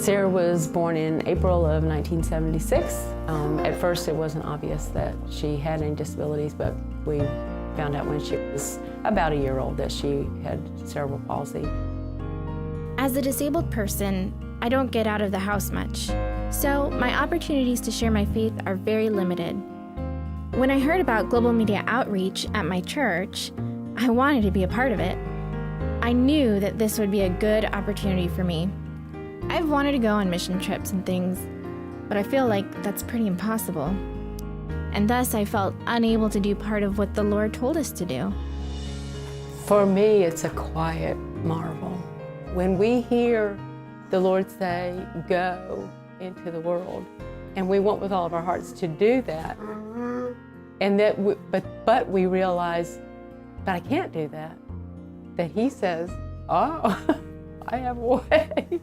Sara was born in April of 1976. At first it wasn't obvious that she had any disabilities, but we found out when she was about a year old that she had cerebral palsy. As a disabled person, I don't get out of the house much, so my opportunities to share my faith are very limited. When I heard about global media outreach at my church, I wanted to be a part of it. I knew that this would be a good opportunity for me. I've wanted to go on mission trips and things, but I feel like that's pretty impossible. And thus I felt unable to do part of what the Lord told us to do. For me, it's a quiet marvel. When we hear the Lord say, go into the world, and we want with all of our hearts to do that, and that but we realize, but I can't do that, that He says, oh, I have a way.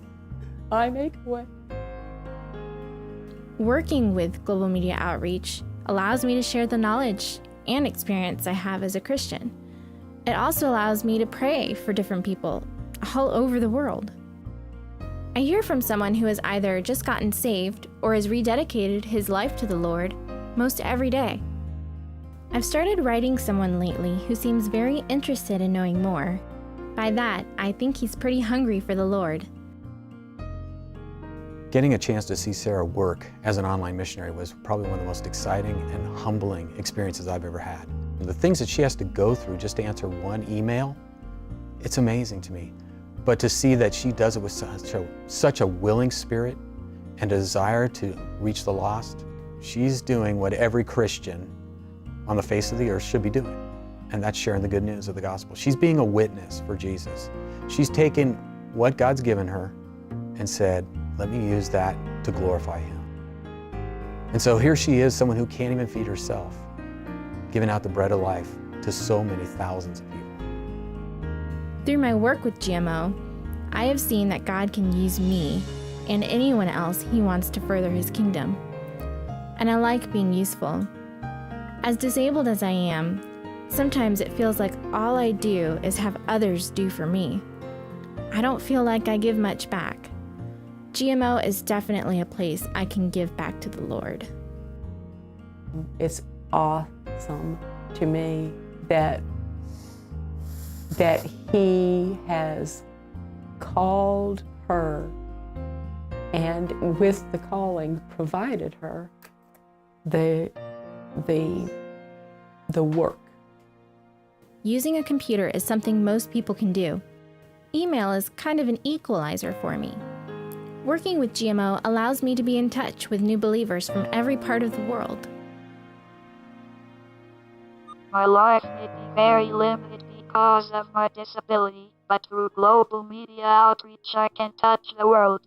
I make a way. Working with global media outreach allows me to share the knowledge and experience I have as a Christian. It also allows me to pray for different people all over the world. I hear from someone who has either just gotten saved or has rededicated his life to the Lord most every day. I've started writing someone lately who seems very interested in knowing more. By that, I think he's pretty hungry for the Lord. Getting a chance to see Sara work as an online missionary was probably one of the most exciting and humbling experiences I've ever had. The things that she has to go through just to answer one email, it's amazing to me. But to see that she does it with such a willing spirit and a desire to reach the lost, she's doing what every Christian on the face of the earth should be doing, and that's sharing the good news of the gospel. She's being a witness for Jesus. She's taken what God's given her and said, let me use that to glorify Him. And so here she is, someone who can't even feed herself, giving out the bread of life to so many thousands of people. Through my work with GMO, I have seen that God can use me and anyone else He wants to further His kingdom. And I like being useful. As disabled as I am, sometimes it feels like all I do is have others do for me. I don't feel like I give much back. GMO is definitely a place I can give back to the Lord. It's awesome to me that He has called her and with the calling provided her the work. Using a computer is something most people can do. Email is kind of an equalizer for me. Working with GMO allows me to be in touch with new believers from every part of the world. My life may be very limited because of my disability, but through global media outreach I can touch the world.